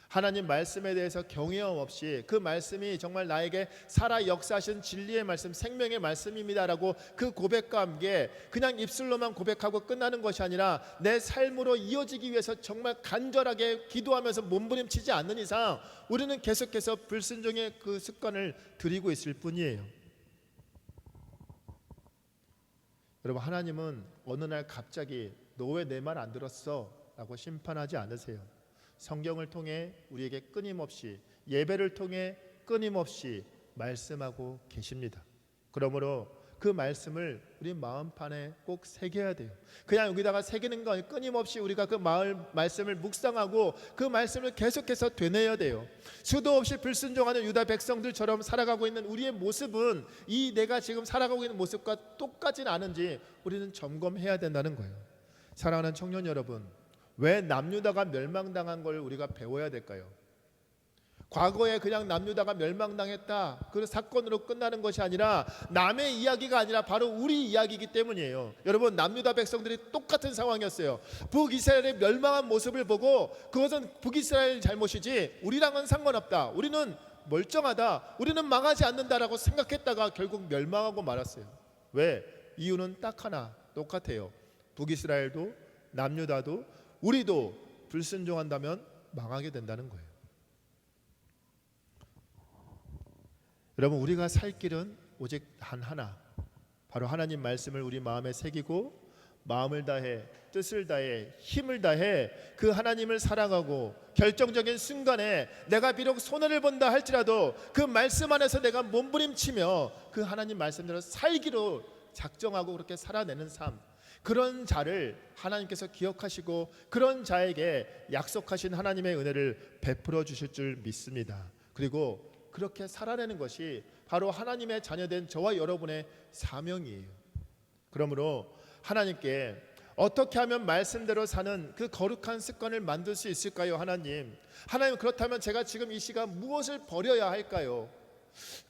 하나님 말씀에 대해서 경외함 없이 그 말씀이 정말 나에게 살아 역사하신 진리의 말씀, 생명의 말씀입니다라고 그 고백과 함께 그냥 입술로만 고백하고 끝나는 것이 아니라 내 삶으로 이어지기 위해서 정말 간절하게 기도하면서 몸부림치지 않는 이상 우리는 계속해서 불순종의 그 습관을 들이고 있을 뿐이에요. 여러분, 하나님은 어느 날 갑자기 너 왜 내 말 안 들었어? 라고 심판하지 않으세요. 성경을 통해 우리에게 끊임없이, 예배를 통해 끊임없이 말씀하고 계십니다. 그러므로 그 말씀을 우리 마음판에 꼭 새겨야 돼요. 그냥 여기다가 새기는 거 아니고 끊임없이 우리가 그 말씀을 묵상하고 그 말씀을 계속해서 되뇌어야 돼요. 수도 없이 불순종하는 유다 백성들처럼 살아가고 있는 우리의 모습은 이 내가 지금 살아가고 있는 모습과 똑같진 않은지 우리는 점검해야 된다는 거예요. 사랑하는 청년 여러분, 왜 남유다가 멸망당한 걸 우리가 배워야 될까요? 과거에 그냥 남유다가 멸망당했다, 그 사건으로 끝나는 것이 아니라 남의 이야기가 아니라 바로 우리 이야기이기 때문이에요. 여러분, 남유다 백성들이 똑같은 상황이었어요. 북이스라엘의 멸망한 모습을 보고 그것은 북이스라엘 잘못이지 우리랑은 상관없다, 우리는 멀쩡하다, 우리는 망하지 않는다라고 생각했다가 결국 멸망하고 말았어요. 왜? 이유는 딱 하나, 똑같아요. 북이스라엘도 남유다도 우리도 불순종한다면 망하게 된다는 거예요. 여러분, 우리가 살 길은 오직 단 하나, 바로 하나님 말씀을 우리 마음에 새기고 마음을 다해, 뜻을 다해, 힘을 다해 그 하나님을 사랑하고 결정적인 순간에 내가 비록 손해를 본다 할지라도 그 말씀 안에서 내가 몸부림치며 그 하나님 말씀대로 살기로 작정하고 그렇게 살아내는 삶, 그런 자를 하나님께서 기억하시고 그런 자에게 약속하신 하나님의 은혜를 베풀어 주실 줄 믿습니다. 그리고 그렇게 살아내는 것이 바로 하나님의 자녀된 저와 여러분의 사명이에요. 그러므로 하나님께 어떻게 하면 말씀대로 사는 그 거룩한 습관을 만들 수 있을까요? 하나님, 그렇다면 제가 지금 이 시간 무엇을 버려야 할까요?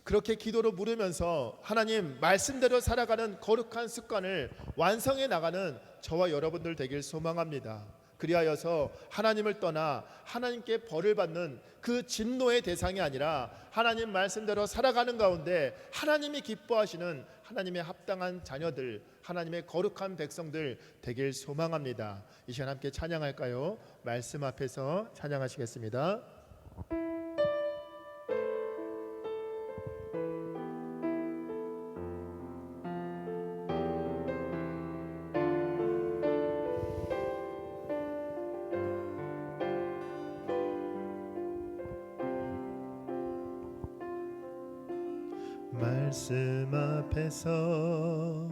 그렇게 기도로 물으면서 하나님, 말씀대로 살아가는 거룩한 습관을 완성해 나가는 저와 여러분들 되길 소망합니다. 그리하여서 하나님을 떠나 하나님께 벌을 받는 그 진노의 대상이 아니라 하나님 말씀대로 살아가는 가운데 하나님이 기뻐하시는 하나님의 합당한 자녀들, 하나님의 거룩한 백성들 되길 소망합니다. 이 시간 함께 찬양할까요? 말씀 앞에서 찬양하시겠습니다. 말씀 앞에서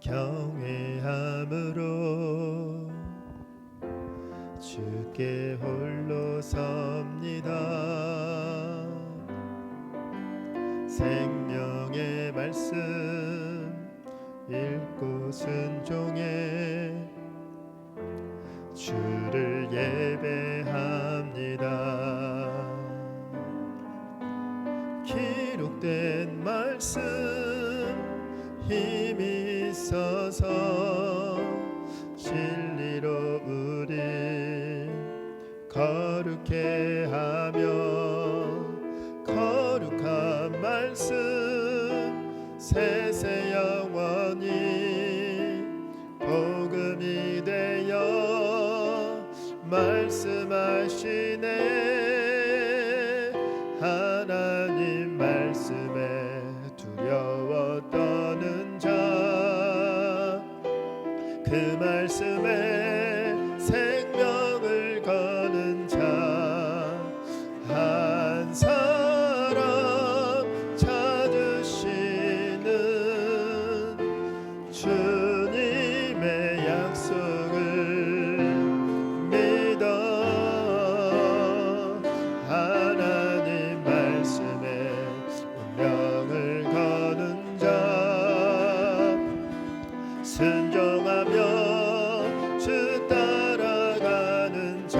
경외함으로 주께 홀로 섭니다. 생명의 말씀 읽고 순종해 주를 예배합니다. 기록된 말씀 힘이 있어서 진리로 우리 거룩해 하며 거룩한 말씀 세세 영원히 복음이 되어 말씀하시네. 하나님 말씀에 두려워 떠는 자, 그 말씀에 생명을 거는 자, 한 사람 찾으시는 주님의 약속을 믿어 하나님 말씀에 운명을 거는 자, 순종하며 주 따라가는 자,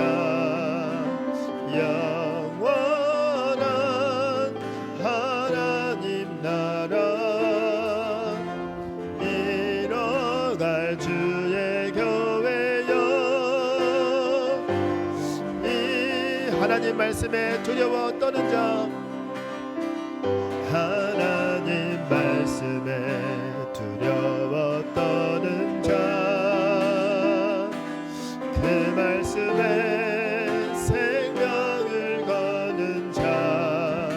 영원한 하나님 나라 이뤄갈 주의 교회여. 이 하나님 말씀에 두려워 떠는 자, 하나님 말씀에 두려워 떠는 자, 그 말씀에 생명을 거는 자,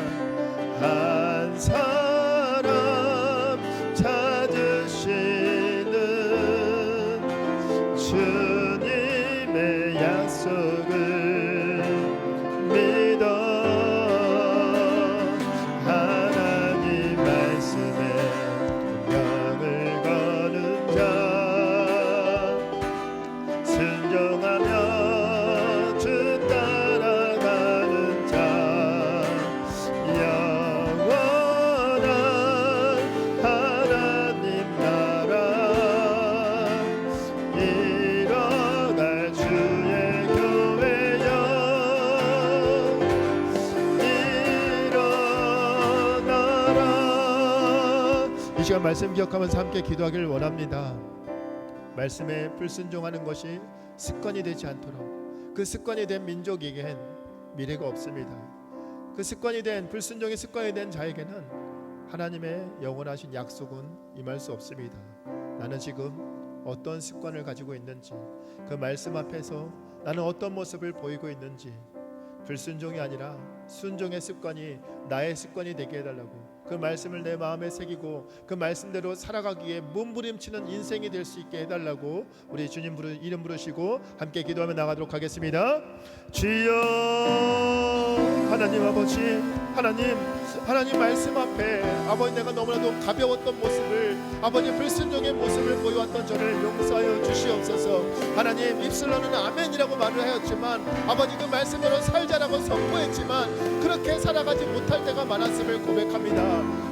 한 사람 찾으시는 주님의 약속을 믿어 하나님 말씀에 운명을 거는 자, 순종하며 주 따라가는 자, 영원한 하나님 나라 이뤄갈 주의 교회여. 일어나라. 이 시간 말씀 기억하면서 함께 기도하기를 원합니다. 말씀에 불순종하는 것이 습관이 되지 않도록, 그 습관이 된 민족에겐 미래가 없습니다. 그 습관이 된 불순종의 습관이 된 자에게는 하나님의 영원하신 약속은 임할 수 없습니다. 나는 지금 어떤 습관을 가지고 있는지, 그 말씀 앞에서 나는 어떤 모습을 보이고 있는지, 불순종이 아니라 순종의 습관이 나의 습관이 되게 해달라고 그 말씀을 내 마음에 새기고 그 말씀대로 살아가기에 몸부림치는 인생이 될 수 있게 해달라고 우리 주님 이름 부르시고 함께 기도하며 나가도록 하겠습니다. 주여 하나님 아버지, 하나님 말씀 앞에 아버지 내가 너무나도 가벼웠던 모습을, 아버지 불순종의 모습을 보여왔던 저를 용서하여 주시옵소서. 하나님 입술로는 아멘이라고 말을 하였지만 아버지 그 말씀대로 살자라고 선포했지만 그렇게 살아가지 못할 때가 많았음을 고백합니다.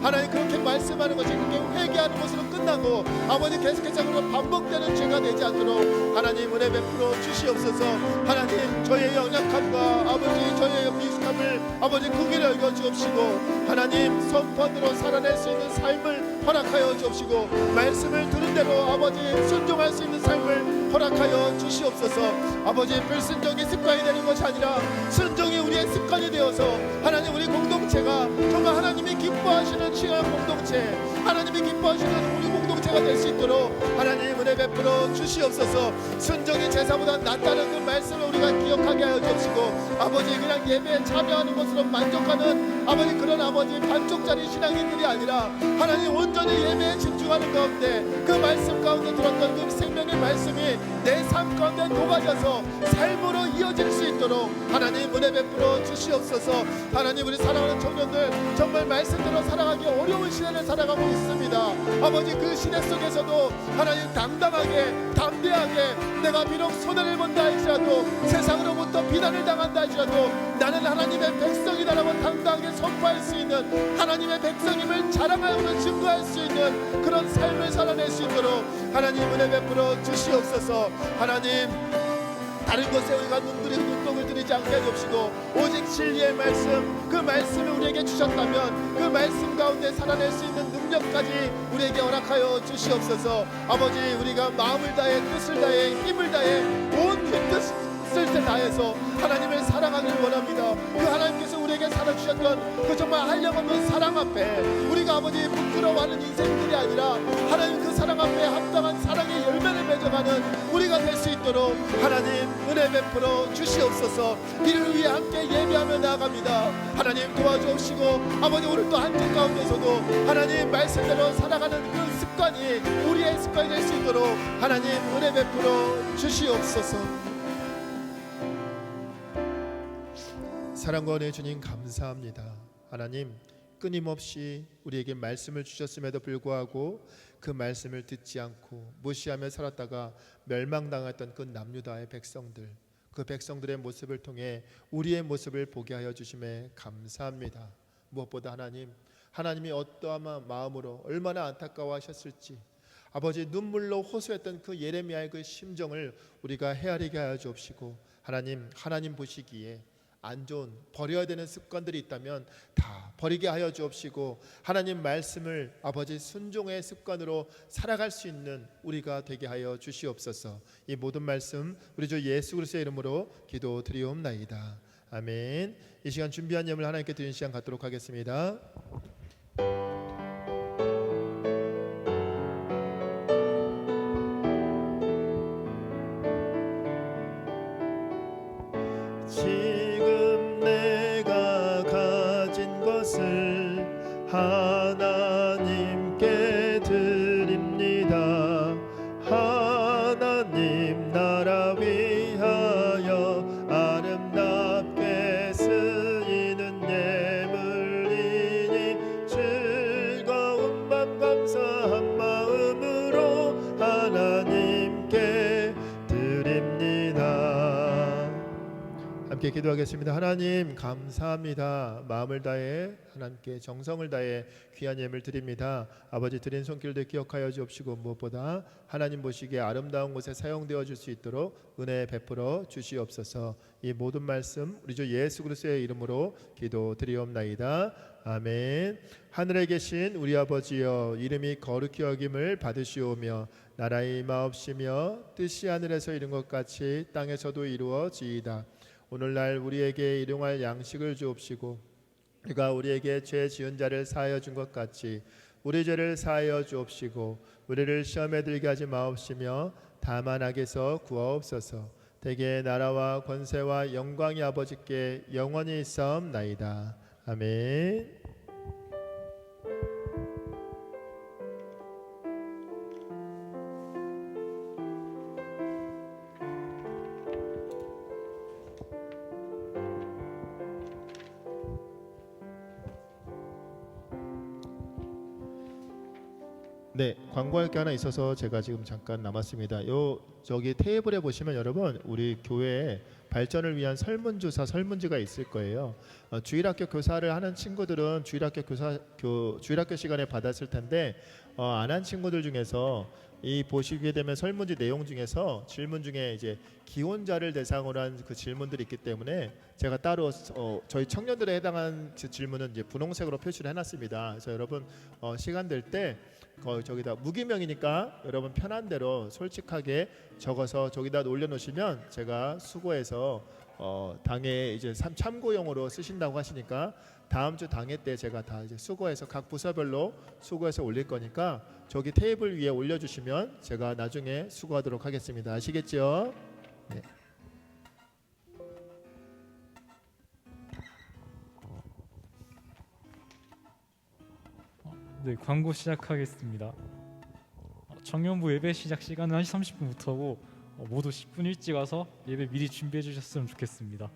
하나님 그렇게 말씀하는 것이 그렇게 회개하는 것으로 끝나고 아버지 계속해서 그런 반복되는 죄가 되지 않도록 하나님 은혜 베풀어 주시옵소서. 하나님 저의 연약함과 아버지 저의 미숙함을 아버지 크게 여겨 주옵시고 하나님 선포대로 살아낼 수 있는 삶을 허락하여 주옵시고 말씀을 들은 대로 아버지 순종할 수 있는 삶을 허락하여 주시옵소서. 아버지 불순종이 습관이 되는 것이 아니라 순종이 우리의 습관이 되어서 하나님 우리 공동체가 정말 하나님이 기뻐하시는 귀한 공동체, 하나님이 기뻐하시는 우리 공동체가 될 수 있도록 하나님 은혜 베풀어 주시옵소서. 순종이 제사보다 낫다는 그 말씀을 우리가 기억하게 하여 주옵시고 아버지 그냥 예배에 참여하는 것으로 만족하는 아버지 그런 아버지 반쪽짜리 신앙인들이 아니라 하나님 온전히 예배에 집중하는 가운데 그 말씀 가운데 들었던 그 생명의 말씀이 내 삶 가운데 녹아져서 삶으로 이어질 수 있도록 하나님 은혜 베풀어 주시옵소서. 하나님 우리 사랑하는 청년들 정말 말씀대로 살아가기 어려운 시대를 살아가고 있습니다. 아버지 그 시대 속에서도 하나님 당당하게 담대하게 내가 비록 손해를 본다 할지라도 세상으로부터 비난을 당한다 할지라도 나는 하나님의 백성이다라고 당당하게 선포할 수 있는 하나님의 백성임을 자랑하며 증거할 수 있는 그런 삶을 살아낼 수 있도록 하나님 은혜 베풀어 주시옵소서. 하나님 다른 것에 우리가 눈독을 들이지 않게 해주시고 오직 진리의 말씀, 그 말씀을 우리에게 주셨다면 그 말씀 가운데 살아낼 수 있는 능력까지 우리에게 허락하여 주시옵소서. 아버지 우리가 마음을 다해 뜻을 다해 힘을 다해 온 힘뜻을 다해서 하나님을 사랑하기를 원합니다. 그 하나님께서 우리에게 살아주셨던 그 정말 한량없는 사랑 앞에 우리가 아버지 부끄러워하는 인생들이 아니라 하나님 그 사랑 앞에 합당한 사랑의 열매를 맺어가는 우리가 될 수 있도록 하나님 은혜 베풀어 주시옵소서. 이를 위해 함께 예배하며 나아갑니다. 하나님 도와주옵시고 아버지 오늘 또 한 주 가운데서도 하나님 말씀대로 살아가는 그 습관이 우리의 습관이 될 수 있도록 하나님 은혜 베풀어 주시옵소서. 사랑과 은혜 주님 감사합니다. 하나님 끊임없이 우리에게 말씀을 주셨음에도 불구하고 그 말씀을 듣지 않고 무시하며 살았다가 멸망당했던 그 남유다의 백성들, 그 백성들의 모습을 통해 우리의 모습을 보게 하여 주심에 감사합니다. 무엇보다 하나님이 어떠한 마음으로 얼마나 안타까워하셨을지 아버지 눈물로 호소했던 그 예레미야의 그 심정을 우리가 헤아리게 하여 주옵시고 하나님 보시기에 안 좋은 버려야 되는 습관들이 있다면 다 버리게 하여 주옵시고 하나님 말씀을 아버지 순종의 습관으로 살아갈 수 있는 우리가 되게 하여 주시옵소서. 이 모든 말씀 우리 주 예수 그리스도의 이름으로 기도드리옵나이다. 아멘. 이 시간 준비한 예물 하나님께 드리는 시간 갖도록 하겠습니다. 하나님께 드립니다. 하나님 나라 위하여 아름답게 쓰이는 예물이니 즐거운 맘 감사한 마음으로 하나님께 드립니다. 함께 기도하겠습니다. 하나님 감사합니다. 마음을 다해 하나님께 정성을 다해 귀한 예물 드립니다. 아버지 드린 손길들 기억하여 주옵시고 무엇보다 하나님 보시기에 아름다운 곳에 사용되어 줄 수 있도록 은혜 베풀어 주시옵소서. 이 모든 말씀 우리 주 예수 그리스도의 이름으로 기도드리옵나이다. 아멘. 하늘에 계신 우리 아버지여 이름이 거룩히 여김을 받으시오며 나라의 임하옵시며 뜻이 하늘에서 이룬 것 같이 땅에서도 이루어지이다. 오늘날 우리에게 일용할 양식을 주옵시고 우리가 우리에게 죄 지은 자를 사하여 준 것 같이 우리 죄를 사하여 주옵시고 우리를 시험에 들게 하지 마옵시며 다만 악에서 구하옵소서. 대개 나라와 권세와 영광이 아버지께 영원히 있사옵나이다. 아멘. 네, 광고할 게 하나 있어서 제가 지금 잠깐 남았습니다. 저기 테이블에 보시면 여러분 우리 교회에 발전을 위한 설문조사 설문지가 있을 거예요. 주일학교 교사를 하는 친구들은 주일학교 시간에 받았을 텐데 안 한 친구들 중에서 이 보시게 되면 설문지 내용 중에서 질문 중에 이제 기혼자를 대상으로 한 그 질문들이 있기 때문에 제가 따로 저희 청년들에 해당한 질문은 이제 분홍색으로 표시를 해놨습니다. 그래서 여러분 시간 될 때 저기다 무기명이니까 여러분 편한 대로 솔직하게 적어서 저기다 올려놓으시면 제가 수고해서 당에 이제 참고용으로 쓰신다고 하시니까 다음 주 당회 때 제가 다 이제 수고해서 각 부서별로 수고해서 올릴 거니까 저기 테이블 위에 올려주시면 제가 나중에 수고하도록 하겠습니다. 아시겠죠? 네. 네, 광고 시작하겠습니다. 청년부 예배 시작 시간은 1시 30분부터고 모두 10분 일찍 와서 예배 미리 준비해 주셨으면 좋겠습니다.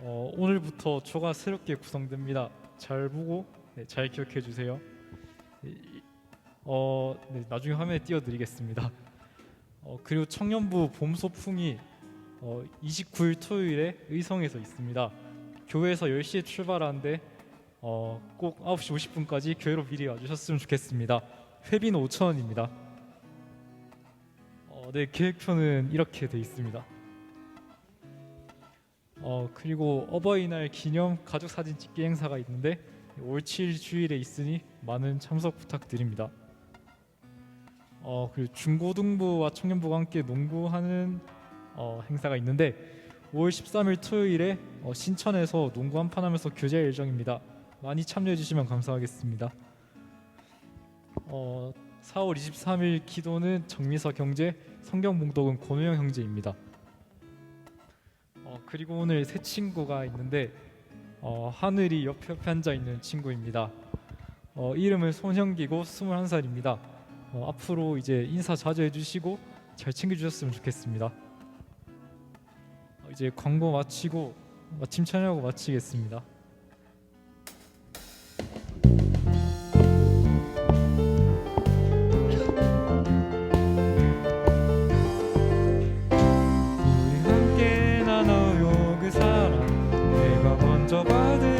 오늘부터 조가 새롭게 구성됩니다. 잘 보고 잘 기억해 주세요. 네, 나중에 화면에 띄워드리겠습니다. 그리고 청년부 봄 소풍이 29일 토요일에 의성에서 있습니다. 교회에서 10시에 출발하는데 꼭 9시 50분까지 교회로 미리 와주셨으면 좋겠습니다. 회비는 5,000원입니다. 네, 계획표는 이렇게 돼 있습니다. 그리고 어버이날 기념 가족 사진 찍기 행사가 있는데 올 7일 주일에 있으니 많은 참석 부탁드립니다. 그리고 중고등부와 청년부가 함께 농구하는 행사가 있는데 5월 13일 토요일에 신천에서 농구 한판 하면서 교제할 예정입니다. 많이 참여해 주시면 감사하겠습니다. 4월 23일 기도는 정미서 경제, 성경 봉독은 권우영 형제입니다. 그리고 오늘 새 친구가 있는데 하늘이 옆에 앉아 있는 친구입니다. 이름은 손형기고 21살입니다. 앞으로 이제 인사 자주 해주시고 잘 챙겨주셨으면 좋겠습니다. 이제 광고 마치고 마침 찬양하고 마치겠습니다. 우리 함께 나눠요 그 사랑 내가 먼저 받은